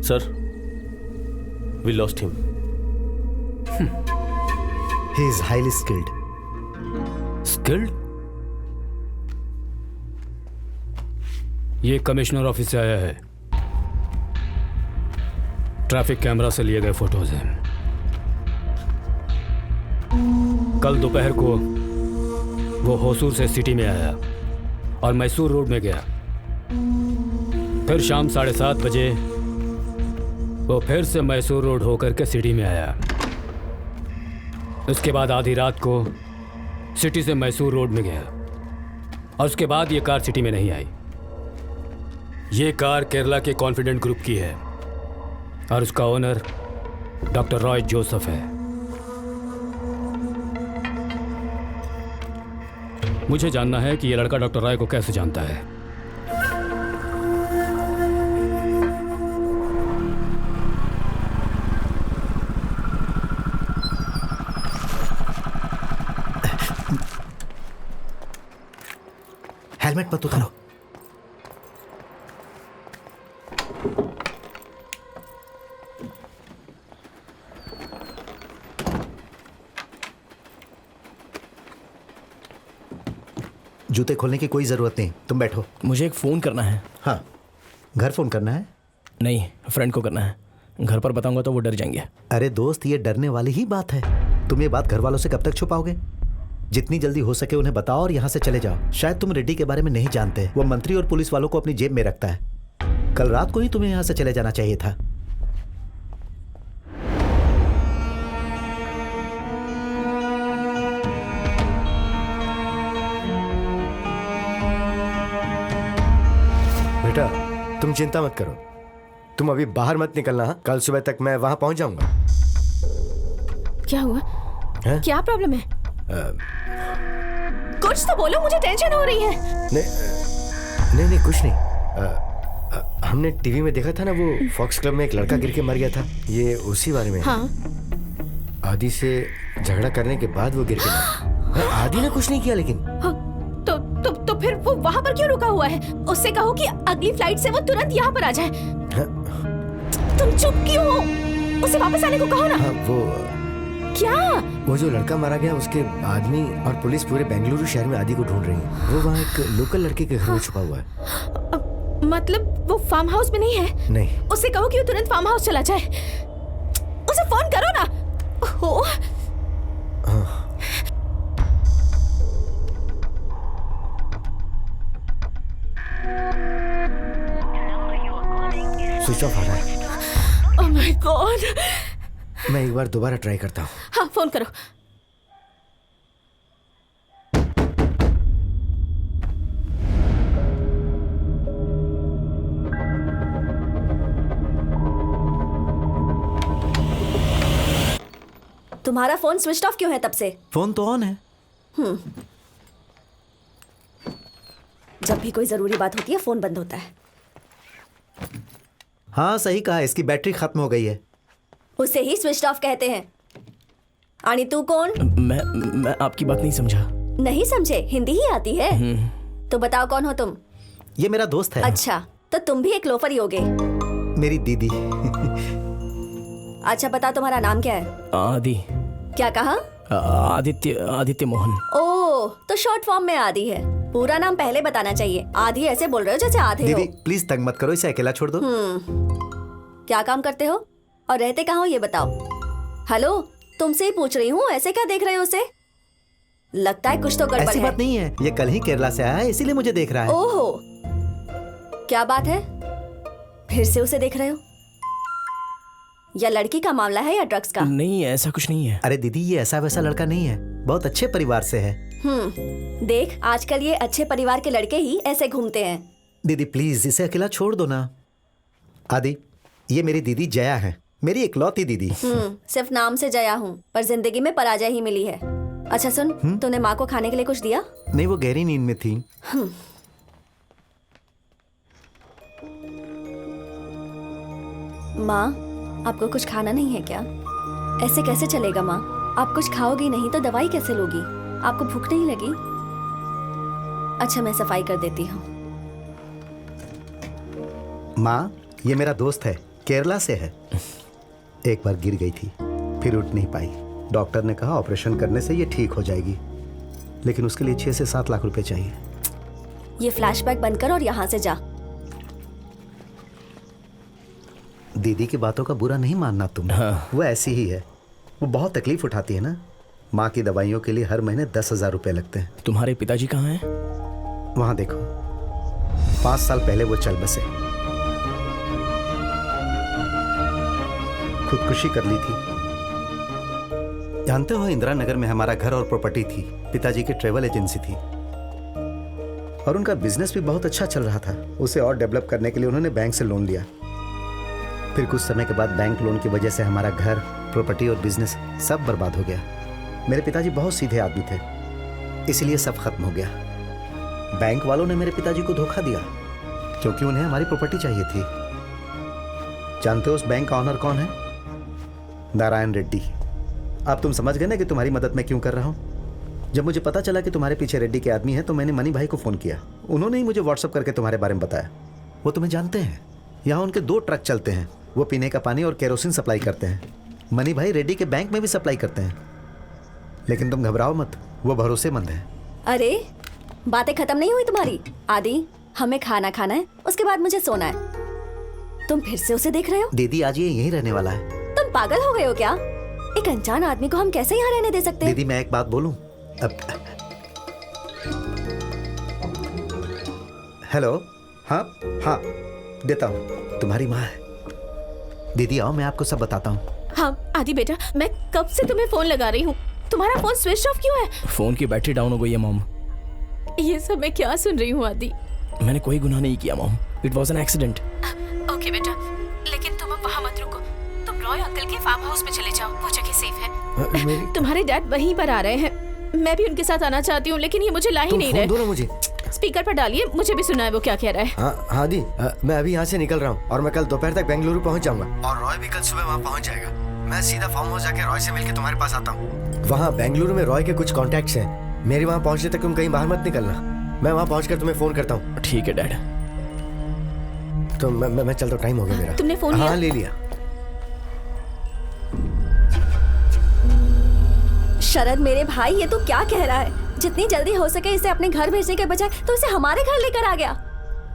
Sir, we lost him. He is highly skilled. Skilled? ये commissioner office से आया है। ट्रैफिक कैमरा से लिए गए फोटोज हैं। कल दोपहर को वो होसूर से सिटी में आया और मैसूर रोड में गया। फिर शाम 7:30 बजे वो फिर से मैसूर रोड होकर के सिटी में आया। उसके बाद आधी रात को सिटी से मैसूर रोड में गया और उसके बाद ये कार सिटी में नहीं आई। ये कार केरला के कॉन्फिडेंट ग्रुप की है और उसका ओनर डॉक्टर रॉय जोसेफ है। मुझे जानना है कि ये लड़का डॉक्टर रॉय को कैसे जानता है। हेलमेट मत उतारो। जूते खोलने की कोई जरूरत नहीं, तुम बैठो। मुझे एक फ़ोन करना है। हाँ, घर फोन करना है? नहीं, फ्रेंड को करना है। घर पर बताऊंगा तो वो डर जाएंगे। अरे दोस्त, ये डरने वाली ही बात है। तुम ये बात घर वालों से कब तक छुपाओगे? जितनी जल्दी हो सके उन्हें बताओ और यहाँ से चले जाओ। शायद तुम रेड्डी के बारे में नहीं जानते, वो मंत्री और पुलिस वालों को अपनी जेब में रखता है। कल रात को ही तुम्हें यहाँ से चले जाना चाहिए था। बेटा, तुम चिंता मत करो। तुम अभी बाहर मत निकलना। कल सुबह तक मैं वहां पहुंच जाऊंगा। क्या हुआ? है? क्या प्रॉब्लम है? कुछ तो बोलो, मुझे टेंशन हो रही है। नहीं, कुछ नहीं। हमने टीवी में देखा था ना, वो फॉक्स क्लब में एक लड़का गिर के मर गया था। ये उसी बारे में। हाँ। आदि से झगड़ा करने के बाद वो गिर के मरा। आदि ने कुछ नहीं किया, लेकिन हाँ, तो फिर वो वहाँ पर क्यों रुका हुआ है? उससे कहो कि अगली फ्लाइट से वो तुरंत यहाँ पर आ जाए। हाँ? तुम चुप क्यों हो? उसे वापस आने को कहो ना। हाँ, क्या? वो जो लड़का मारा गया, उसके आदमी और पुलिस पूरे बेंगलुरु शहर में आदि को ढूंढ रही है। वो वहाँ एक लोकल लड़के के घर में छुपा हुआ है। मतलब वो फार्म हाउस में नहीं है? नहीं। उससे कहो कि वो तुरंत फार्म हाउस चला जाए। उसे फोन करो ना। ओह। हाँ। स्विच ऑफ आ रहा है। Oh my God. मैं एक बार दोबारा ट्राई करता हूँ। हाँ, फोन करो। तुम्हारा फोन स्विच ऑफ क्यों है तब से? फोन तो ऑन है। जब भी कोई जरूरी बात होती है फोन बंद होता है। हाँ, सही कहा, इसकी बैटरी खत्म हो गई है। उसे ही स्विच ऑफ कहते हैं। आनी, तू कौन? मैं आपकी बात नहीं समझा। नहीं समझे? हिंदी ही आती है? तो बताओ कौन हो तुम? ये मेरा दोस्त है। अच्छा, तो तुम भी एक लोफर ही होगे। मेरी दीदी। अच्छा, बताओ तुम्हारा नाम क्या है? आदि। क्या कहा? आदित्य मोहन। ओह, तो शॉर्ट फॉर्म में आदि है। पूरा नाम पहले बताना चाहिए। आदि ऐसे बोल रहे हो जैसे आधे हो। दीदी प्लीज तंग मत करो, इसे अकेला छोड़ दो। क्या काम करते हो और रहते कहाँ हो ये बताओ। हेलो, तुमसे ही पूछ रही हूँ, ऐसे क्या देख रहे हो उसे? लगता है कुछ तो गड़बड़ है। ऐसी बात नहीं है, ये कल ही केरला से आया है, इसीलिए मुझे देख रहा है। ओहो, क्या बात है? फिर से उसे देख रहे हो? या लड़की का मामला है या ड्रग्स का? नहीं, ऐसा कुछ नहीं है। अरे दीदी, ये ऐसा वैसा लड़का नहीं है, बहुत अच्छे परिवार से है। देख, आजकल ये अच्छे परिवार के लड़के ही ऐसे घूमते हैं। दीदी प्लीज इसे अकेला छोड़ दो ना। आदि, ये मेरी दीदी जया है, मेरी इकलौती दीदी। सिर्फ नाम से जया हूँ, पर जिंदगी में पराजय ही मिली है। अच्छा सुन, तूने माँ को खाने के लिए कुछ दिया? नहीं, वो गहरी नींद में थी। माँ, आपको कुछ खाना नहीं है क्या? ऐसे कैसे चलेगा माँ? आप कुछ खाओगी नहीं तो दवाई कैसे लोगी? आपको भूख नहीं लगी? अच्छा, मैं सफाई कर देती हूँ। माँ, ये मेरा दोस्त है, केरला से है। एक बार गिर गई थी, फिर उठ नहीं पाई। डॉक्टर ने कहा ऑपरेशन करने से ये ठीक हो जाएगी, लेकिन उसके लिए 6 से 7 लाख रुपए चाहिए। ये फ्लैशबैक बंद कर और यहाँ से जा। दीदी की बातों का बुरा नहीं मानना तुम। वो ऐसी ही है, वो बहुत तकलीफ उठाती है ना। माँ की दवाइयों के लिए हर महीने 10,000 रुपए लगते हैं। तुम्हारे पिताजी कहाँ हैं? वहां देखो, 5 साल पहले वो चल बसे, खुदकुशी कर ली थी। जानते हो, इंदिरा नगर में हमारा घर और प्रॉपर्टी थी। पिताजी की ट्रेवल एजेंसी थी और उनका बिजनेस भी बहुत अच्छा चल रहा था। उसे और डेवलप करने के लिए उन्होंने बैंक से लोन लिया। फिर कुछ समय के बाद बैंक लोन की वजह से हमारा घर, प्रॉपर्टी और बिजनेस सब बर्बाद हो गया। मेरे पिताजी बहुत सीधे आदमी थे, इसलिए सब खत्म हो गया। बैंक वालों ने मेरे पिताजी को धोखा दिया क्योंकि उन्हें हमारी प्रॉपर्टी चाहिए थी। जानते हो उस बैंक का ऑनर कौन है? नारायण रेड्डी। अब तुम समझ गए ना कि तुम्हारी मदद मैं क्यों कर रहा हूं। जब मुझे पता चला कि तुम्हारे पीछे रेड्डी के आदमी हैं तो मैंने मनी भाई को फोन किया। उन्होंने ही मुझे व्हाट्सएप करके तुम्हारे बारे में बताया। वो तुम्हें जानते हैं, यहाँ उनके 2 ट्रक चलते हैं। वो पीने का पानी और केरोसिन सप्लाई करते हैं। मनी भाई रेड्डी के बैंक में भी सप्लाई करते हैं। लेकिन तुम घबराओ मत, वो भरोसेमंद है। अरे बातें खत्म नहीं हुई तुम्हारी। आदि, हमें खाना खाना है, उसके बाद मुझे सोना है। तुम फिर से उसे देख रहे हो? दीदी आज ये यहीं रहने वाला है। तुम पागल हो गए हो क्या? एक अनजान आदमी को हम कैसे यहाँ रहने दे सकते हैं? दीदी मैं एक बात बोलूं? अब हेलो, हाँ हाँ देता हूँ। तुम्हारी माँ है। दीदी आओ, मैं आपको सब बताता हूँ। हाँ आदि बेटा, मैं कब से तुम्हें फोन लगा रही हूँ। तुम्हारा फोन स्विच ऑफ क्यों है? फोन की बैटरी डाउन हो गई है मॉम। ये सब मैं क्या सुन रही हूँ आदि? मैंने कोई गुनाह नहीं किया mom, it was an accident. Okay बेटा, लेकिन तुम अब वहाँ मत रुको। तुम रॉय अंकल के फार्म हाउस में चले जाओ, वो जगह सेफ है। तुम्हारे डैड वहीं पर आ रहे हैं। मैं भी उनके साथ आना चाहती हूँ, लेकिन ये मुझे ला ही नहीं रहे। दो ना मुझे। स्पीकर पर डालिए, मुझे भी सुना है वो क्या कह रहा है। हाँ दी, मैं अभी यहाँ से निकल रहा हूँ और मैं कल दोपहर तक बेंगलुरु पहुँच जाऊंगा और रॉय भी कल सुबह वहाँ पहुँच जाएगा। मैं सीधा फार्म हाउस जाके रॉय से मिलके तुम्हारे पास आता हूँ। वहाँ बेंगलुरु में रॉय के कुछ कॉन्टैक्ट्स हैं। मेरे वहाँ पहुँचने तक तुम कहीं बाहर मत निकलना। मैं वहाँ पहुँचकर तुम्हें फोन करता हूँ। ठीक है डैड। तो मैं चलता हूँ, टाइम हो गया मेरा। तुमने फोन लिया? हाँ ले लिया। शरद मेरे भाई, ये तू क्या कह रहा है? जितनी जल्दी हो सके इसे अपने घर भेजने के बजाय तो इसे हमारे घर लेकर आ गया।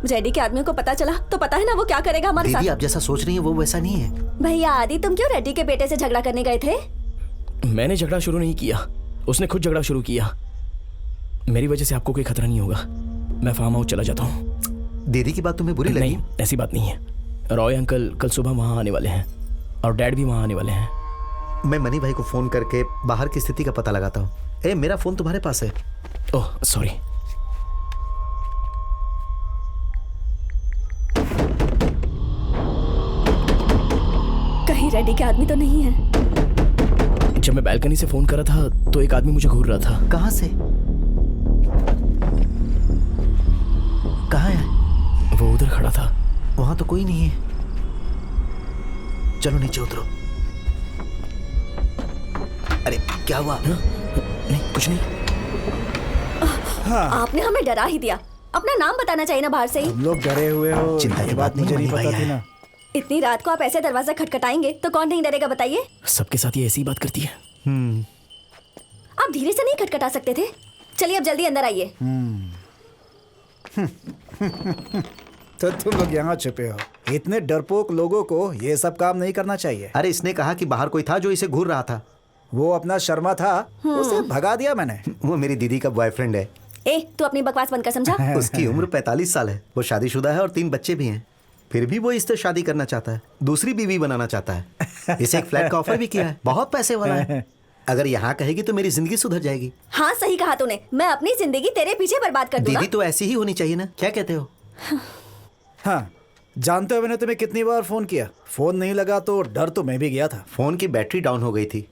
रेड्डी के आदमियों को पता चला तो पता है ना वो क्या करेगा हमारे साथ। दीदी आप जैसा सोच रही हैं वो वैसा नहीं है। भैया आदि, तुम क्यों रेड्डी के बेटे से झगड़ा करने गए थे? मैंने झगड़ा शुरू नहीं किया, उसने खुद झगड़ा शुरू किया। मेरी वजह से आपको कोई खतरा नहीं होगा। मैं फार्म हाउस चला जाता हूँ। दीदी की बात तुम्हें बुरी लगी? नहीं, ऐसी बात नहीं है। रॉय अंकल कल सुबह वहाँ आने वाले हैं और डैड भी वहाँ आने वाले हैं। मैं मनी भाई को फोन करके बाहर की स्थिति का पता लगाता हूँ। ए, मेरा फोन तुम्हारे पास है। Oh sorry. कहीं रेड्डी के आदमी तो नहीं है? जब मैं बालकनी से फोन कर रहा था तो एक आदमी मुझे घूर रहा था। कहाँ से? कहाँ है? वो उधर खड़ा था। वहां तो कोई नहीं है। चलो नीचे उतरो। अरे क्या हुआ? नहीं कुछ नहीं। आपने हमें डरा ही दिया। अपना नाम बताना चाहिए ना बाहर से ही। तुम लोग डरे हुए हो। चिंता की ये बात नहीं, मुझे नहीं मनी पता भाई थी है। ना। इतनी रात को आप ऐसे दरवाजा खटखटाएंगे तो कौन नहीं डरेगा बताइए? सबके साथ ये ऐसी ही बात करती है। आप धीरे से नहीं खटखटा सकते थे? चलिए अब जल्दी अंदर आइए। तो तुम लोग यहाँ छुपे हो। इतने डरपोक लोगों को ये सब काम नहीं करना चाहिए। अरे इसने कहा कि बाहर कोई था जो इसे घूर रहा था। वो अपना शर्मा था, उसे भगा दिया मैंने। वो मेरी दीदी का बॉयफ्रेंड है। ए, तू अपनी बकवास बंद कर, समझा? उसकी उम्र 45 साल है। वो शादीशुदा है और 3 बच्चे भी हैं। फिर भी वो इससे शादी करना चाहता है, दूसरी बीवी बनाना चाहता है। इसे एक फ्लैट का ऑफर भी किया है, बहुत पैसे वाला है। अगर यहाँ कहेगी तो मेरी जिंदगी सुधर जाएगी। हाँ सही कहा तूने। मैं अपनी जिंदगी तेरे पीछे बर्बाद कर दूंगा। दीदी तो ऐसी ही होनी चाहिए ना, क्या कहते हो? हाँ, जानते हो मैंने तुम्हें कितनी बार फोन किया, फोन नहीं लगा तो डर तो मैं भी गया था। फोन की बैटरी डाउन हो गई थी।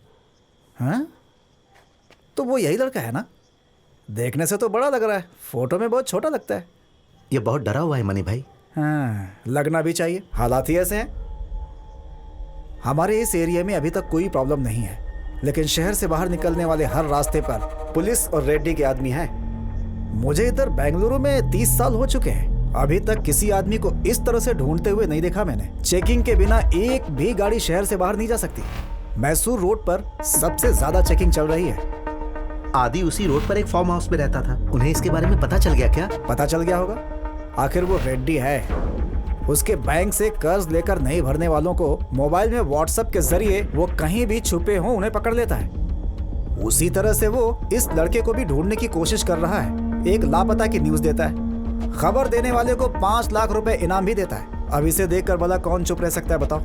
हाँ, तो वो यही लड़का है ना? देखने से तो बड़ा लग रहा है, फोटो में बहुत छोटा लगता है। ये बहुत डरा हुआ है मनी भाई। हाँ, लगना भी चाहिए, हालात ही ऐसे हैं। हमारे इस एरिया में अभी तक कोई प्रॉब्लम नहीं है, लेकिन शहर से बाहर निकलने वाले हर रास्ते पर पुलिस और रेड्डी के आदमी हैं। मुझे इधर बेंगलुरु में 30 साल हो चुके हैं। अभी तक किसी आदमी को इस तरह से ढूंढते हुए नहीं देखा मैंने। चेकिंग के बिना एक भी गाड़ी शहर से बाहर नहीं जा सकती। मैसूर रोड पर सबसे ज्यादा चेकिंग चल रही है। आदि उसी रोड पर एक फार्म हाउस में रहता था। उन्हें इसके बारे में पता चल गया क्या? पता चल गया होगा, आखिर वो रेड्डी है। उसके बैंक से कर्ज लेकर नहीं भरने वालों को मोबाइल में व्हाट्सएप के जरिए वो कहीं भी छुपे हों उन्हें पकड़ लेता है। उसी तरह से वो इस लड़के को भी ढूंढने की कोशिश कर रहा है। एक लापता की न्यूज देता है, खबर देने वाले को 5 लाख रुपए इनाम भी देता है। अब इसे देखकर भला कौन चुप रह सकता है बताओ?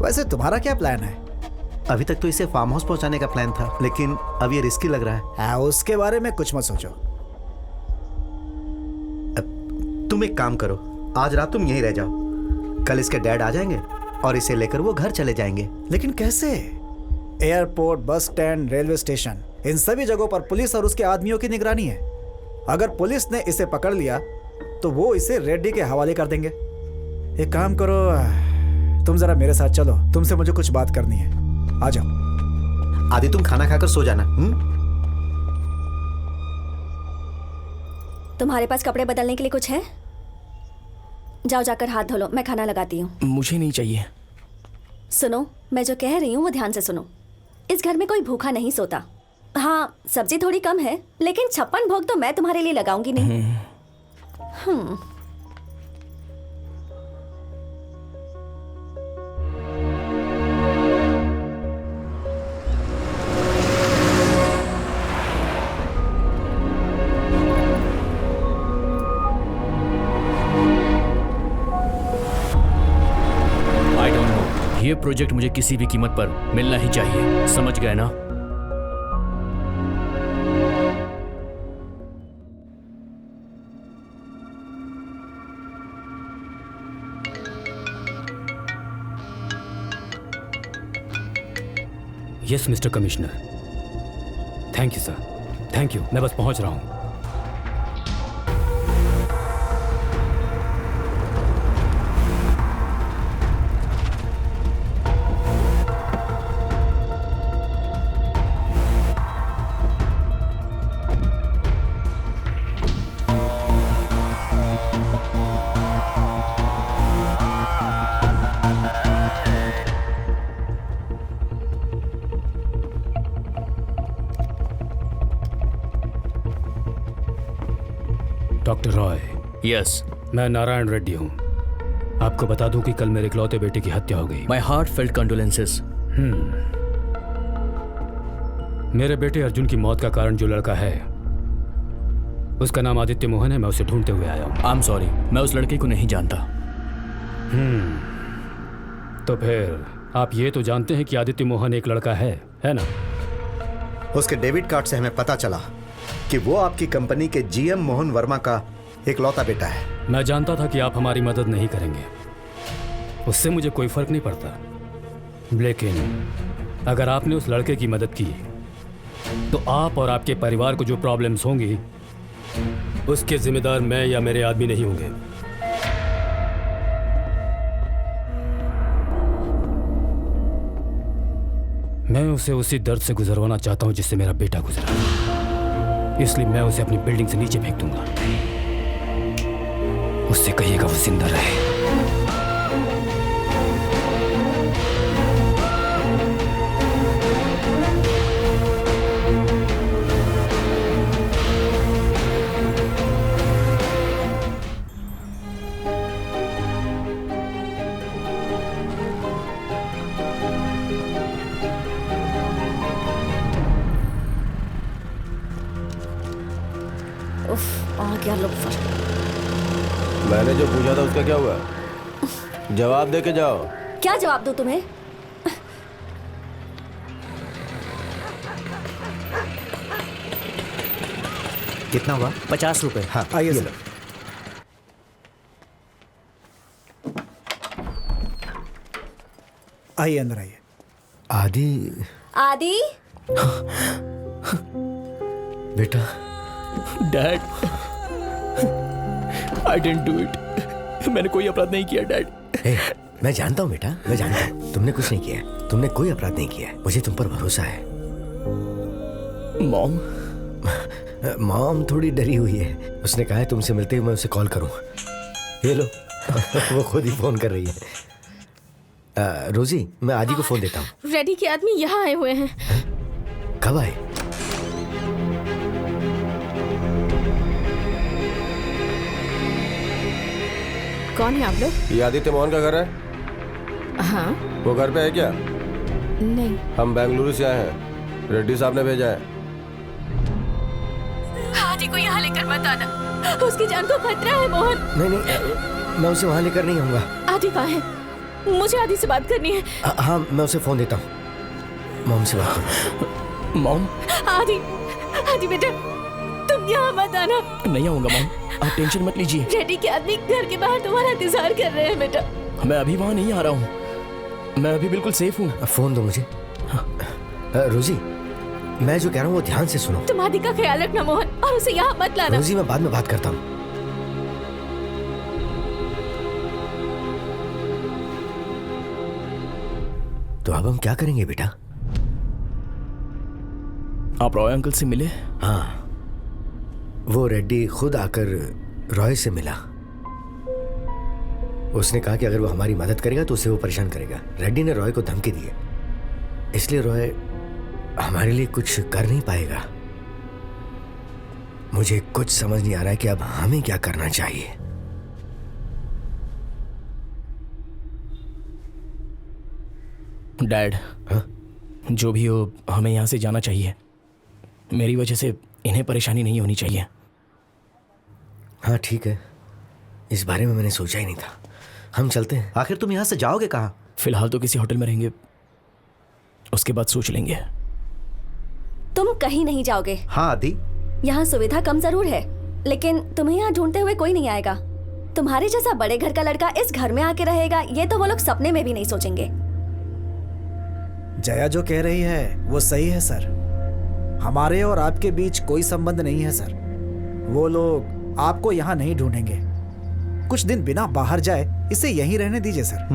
वैसे तुम्हारा क्या प्लान है? अभी तक तो इसे फार्म हाउस पहुंचाने का प्लान था, लेकिन अब ये रिस्की लग रहा है। हाँ, उसके बारे में कुछ मत सोचो। तुम एक काम करो, आज रात तुम यहीं रह जाओ। कल इसके डैड आ जाएंगे और इसे लेकर वो घर चले जाएंगे। लेकिन कैसे? Airport, bus stand, railway station, इन सभी जगहों पर पुलिस और उसके आदमियों की निगरानी है। अगर पुलिस ने इसे पकड़ लिया तो वो इसे रेड्डी के हवाले कर देंगे। एक काम करो, तुम जरा मेरे साथ चलो, तुमसे मुझे कुछ बात करनी है। आ जाओ। आदि तुम खाना खाकर सो जाना। तुम्हारे पास कपड़े बदलने के लिए कुछ है? जाओ जाकर हाथ धो लो, मैं खाना लगाती हूँ। मुझे नहीं चाहिए। सुनो, मैं जो कह रही हूँ वो ध्यान से सुनो। इस घर में कोई भूखा नहीं सोता। हाँ, सब्जी थोड़ी कम है, लेकिन 56 भोग तो मैं तुम्हारे लिए लगाऊंगी नहीं। आई डोंट नो, ये प्रोजेक्ट मुझे किसी भी कीमत पर मिलना ही चाहिए, समझ गए ना? Yes mister commissioner. Thank you sir, thank you. मैं बस पहुंच रहा हूं। डॉक्टर रॉय। यस। मैं नारायण रेड्डी हूँ। आपको बता दूं कि कल मेरे इकलौते बेटे की हत्या हो गई। My heart felt condolences. मेरे बेटे अर्जुन की मौत का कारण जो लड़का है, उसका नाम आदित्य मोहन है। मैं उसे ढूंढते हुए आया हूँ। आई एम सॉरी, मैं उस लड़के को नहीं जानता। तो फिर आप ये तो जानते हैं कि आदित्य मोहन एक लड़का है ना? उसके डेबिट कार्ड से हमें पता चला कि वो आपकी कंपनी के जीएम मोहन वर्मा का इकलौता बेटा है। मैं जानता था कि आप हमारी मदद नहीं करेंगे, उससे मुझे कोई फर्क नहीं पड़ता। लेकिन अगर आपने उस लड़के की मदद की तो आप और आपके परिवार को जो प्रॉब्लम्स होंगी उसके जिम्मेदार मैं या मेरे आदमी नहीं होंगे। मैं उसे उसी दर्द से गुजरवाना चाहता हूं जिससे मेरा बेटा गुजरा, इसलिए मैं उसे अपनी बिल्डिंग से नीचे फेंक दूंगा। उससे कहिएगा वो जिंदा रहे। उफ, आ गया लोफर। मैंने जो पूछा था उसका क्या हुआ? जवाब दे के जाओ। क्या जवाब दूं तुम्हें? कितना हुआ? 50 रुपए। हाँ, आइए ये सर। लो। आइए, अंदर आइए। आदि। आदि, बेटा। Dad, I didn't do it. मैंने कोई अपराध नहीं किया डैड। मैं जानता हूँ बेटा, मैं जानता हूँ तुमने कुछ नहीं किया है। तुमने कोई अपराध नहीं किया है। मुझे तुम पर भरोसा है। मॉम, मॉम थोड़ी डरी हुई है। उसने कहा है तुमसे मिलते ही मैं उसे कॉल करूं। ये लो वो खुद ही फोन कर रही है। रोजी, मैं आदि को फोन देता हूँ। रेडी के आदमी यहाँ आए हुए हैं। कब आए? कौन है आप लोग? ये आदित्य मोहन का घर है? हाँ। वो घर पे है क्या? नहीं। हम बेंगलुरु से आए हैं, रेड्डी साहब ने भेजा है। आदि को यहाँ लेकर मत आना, उसकी जान को खतरा है मोहन। नहीं नहीं, मैं उसे वहाँ लेकर नहीं आऊँगा। आदि कहाँ है? मुझे आदि से बात करनी है। हाँ, मैं उसे फोन देता हूँ। मॉम से बात करो। मॉम। आदि, आदि बेटा, तुम यहाँ मत आना। नहीं आऊंगा मॉम, आप टेंशन मत लीजिए। रेडी के आदमी घर के बाहर तुम्हारा इंतजार कर रहे हैं बेटा। मैं अभी वहाँ नहीं आ रहा हूँ, मैं अभी बिल्कुल सेफ हूँ। फोन दो मुझे। रोजी, मैं जो कह रहा हूँ वो ध्यान से सुनो। तुम आदि का ख्याल रखना मोहन, और उसे यहाँ मत लाना। रोजी, मैं बाद में बात करता हूँ। तो अब हम क्या करेंगे बेटा? आप रॉय अंकल से मिले? हाँ, वो रेड्डी खुद आकर रॉय से मिला। उसने कहा कि अगर वो हमारी मदद करेगा तो उसे वो परेशान करेगा। रेड्डी ने रॉय को धमकी दी है, इसलिए रॉय हमारे लिए कुछ कर नहीं पाएगा। मुझे कुछ समझ नहीं आ रहा है कि अब हमें क्या करना चाहिए। डैड, जो भी हो, हमें यहाँ से जाना चाहिए। मेरी वजह से इन्हें परेशानी नहीं होनी चाहिए। हाँ ठीक है, इस बारे में मैंने सोचा ही नहीं था। हम चलते हैं। आखिर तुम यहाँ से जाओगे कहाँ? फिलहाल तो किसी होटल में रहेंगे, उसके बाद सोच लेंगे। तुम कहीं नहीं जाओगे। हाँ आदि, यहाँ सुविधा कम जरूर है, लेकिन तुम्हें यहाँ ढूंढते हुए कोई नहीं आएगा। तुम्हारे जैसा बड़े घर का लड़का इस घर में आके रहेगा, ये तो वो लोग सपने में भी नहीं सोचेंगे। जया जो कह रही है वो सही है सर। हमारे और आपके बीच कोई संबंध नहीं है सर। वो लोग आपको यहाँ नहीं ढूंढेंगे। कुछ दिन बिना बाहर जाए इसे यहीं रहने दीजिए सर।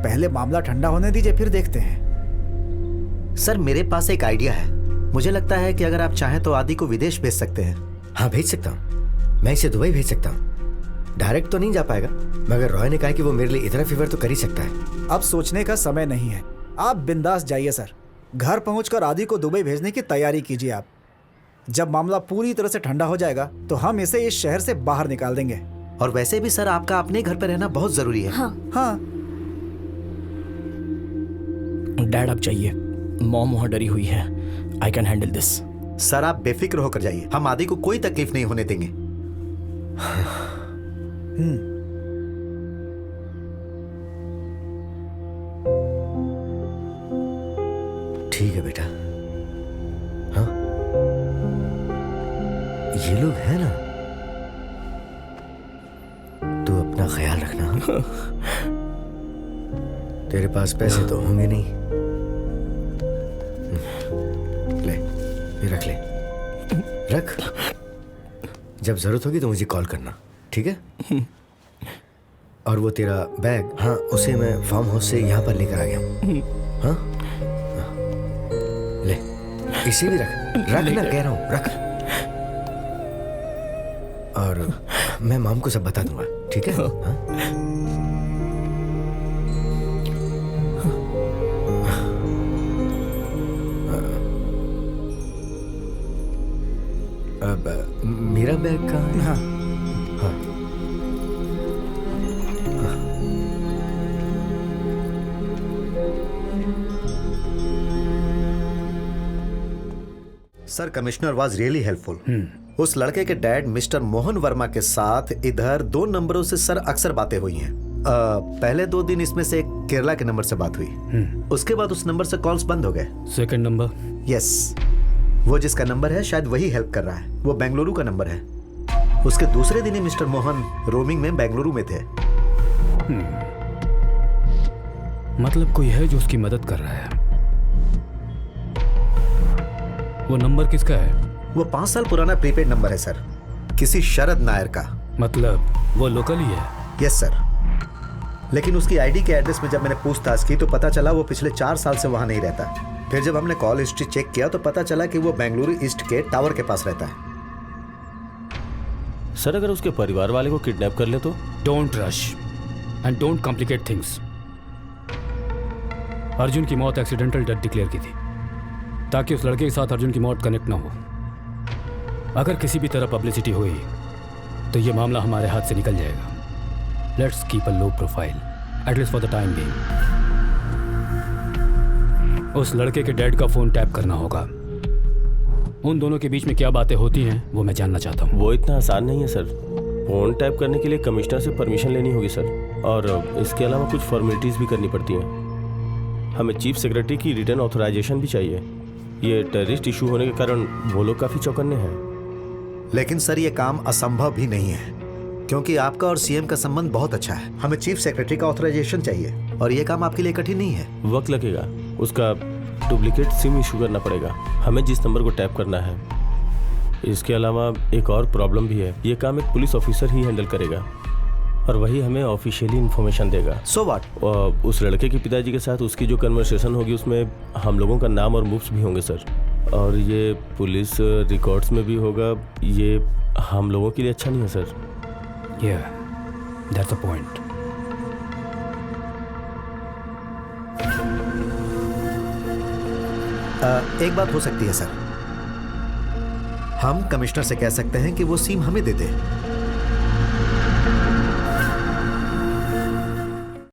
पहले मामला ठंडा होने दीजिए, फिर देखते हैं। सर मेरे पास एक आइडिया है। मुझे लगता है कि अगर आप चाहें तो आदि को विदेश भेज सकते हैं। हाँ भेज सकता हूँ, मैं इसे दुबई भेज सकता हूँ। डायरेक्ट तो नहीं जा पाएगा, मगर रॉय ने कहा कि वो मेरे लिए इतना फेवर तो कर ही सकता है। अब सोचने का समय नहीं है, आप बिंदास जाइए सर। घर पहुंचकर आदि को दुबई भेजने की तैयारी कीजिए आप। जब मामला पूरी तरह से ठंडा हो जाएगा तो हम इसे इस शहर से बाहर निकाल देंगे। और वैसे भी सर आपका अपने घर पर रहना बहुत जरूरी है। हाँ। हाँ डैड आप जाइए, मॉम वहाँ डरी हुई है। I can handle this. Sir आप बेफिक्र होकर जाइए, हम आदि को कोई तकलीफ नहीं होने देंगे। ठीक है बेटा। हाँ, ये लोग हैं ना, तू अपना ख्याल रखना। तेरे पास पैसे तो होंगे नहीं। ले, ये रख ले, रख। जब जरूरत होगी तो मुझे कॉल करना, ठीक है? और वो तेरा बैग, हाँ उसे मैं फार्म हाउस से यहाँ पर लेकर आ गया हूँ। हाँ, ले इसे भी रख, रख ना कह रहा हूँ, रख। और मैं मॉम को सब बता दूंगा, ठीक है? हाँ? अब मेरा बैग कहाँ है? हाँ। हाँ। Sir commissioner was really helpful. उस लड़के के डैड मिस्टर मोहन वर्मा के साथ इधर 2 नंबरों से सर अक्सर बातें हुई हैं। पहले 2 दिन इसमें से एक केरला के नंबर से बात हुई, उसके बाद उस नंबर से कॉल्स बंद हो गए। Second number? यस, वो जिसका नंबर है शायद वही हेल्प कर रहा है। वो बेंगलुरु का नंबर है। उसके दूसरे दिन ही मिस्टर मोहन रोमिंग में बेंगलुरु में थे। मतलब कोई है जो उसकी मदद कर रहा है। वो नंबर किसका है? वो 5 साल पुराना प्रीपेड नंबर है सर, किसी शरद नायर का। मतलब वो लोकल ही है? यस सर, लेकिन उसकी आईडी के एड्रेस में जब मैंने पूछताछ की तो पता चला वो पिछले 4 साल से वहां नहीं रहता। फिर जब हमने कॉल हिस्ट्री चेक किया तो पता चला कि वो बेंगलुरु ईस्ट के टावर के पास रहता है। सर अगर उसके परिवार वाले को किडनैप कर ले तो? Don't rush and don't complicate things. Arjun की मौत एक्सीडेंटल डेथ डिक्लेयर की थी ताकि उस लड़के के साथ अर्जुन की मौत कनेक्ट ना हो। अगर किसी भी तरह पब्लिसिटी हुई तो ये मामला हमारे हाथ से निकल जाएगा। Let's keep a low profile at least for the time being. उस लड़के के डैड का फोन टैप करना होगा। उन दोनों के बीच में क्या बातें होती हैं वो मैं जानना चाहता हूँ। वो इतना आसान नहीं है सर। फोन टैप करने के लिए कमिश्नर से परमिशन लेनी होगी सर, और इसके अलावा कुछ फॉर्मेलिटीज़ भी करनी पड़ती हैं। हमें चीफ सेक्रेटरी की रिटर्न ऑथराइजेशन भी चाहिए। ये टेररिस्ट इशू होने के कारण वो लोग काफ़ी चौकन्ने हैं। लेकिन सर ये काम असंभव भी नहीं है, क्योंकि आपका और सीएम का संबंध बहुत अच्छा है। हमें चीफ सेक्रेटरी का ऑथराइजेशन चाहिए और ये काम आपके लिए कठिन नहीं है। वक्त लगेगा, उसका डुप्लीकेट सिम इशू करना पड़ेगा। हमें जिस नंबर को टैप करना है। इसके अलावा एक और प्रॉब्लम भी है। ये काम एक पुलिस ऑफिसर ही हैंडल करेगा और वही हमें ऑफिशियली इन्फॉर्मेशन देगा। So what? उस लड़के के पिताजी के साथ उसकी जो कन्वर्सेशन होगी उसमें हम लोगों का नाम और मूव्स भी होंगे सर, और ये पुलिस रिकॉर्ड्स में भी होगा। ये हम लोगों के लिए अच्छा नहीं है sir. Yeah, that's the point. एक बात हो सकती है सर, हम कमिश्नर से कह सकते हैं कि वो सिम हमें दे दे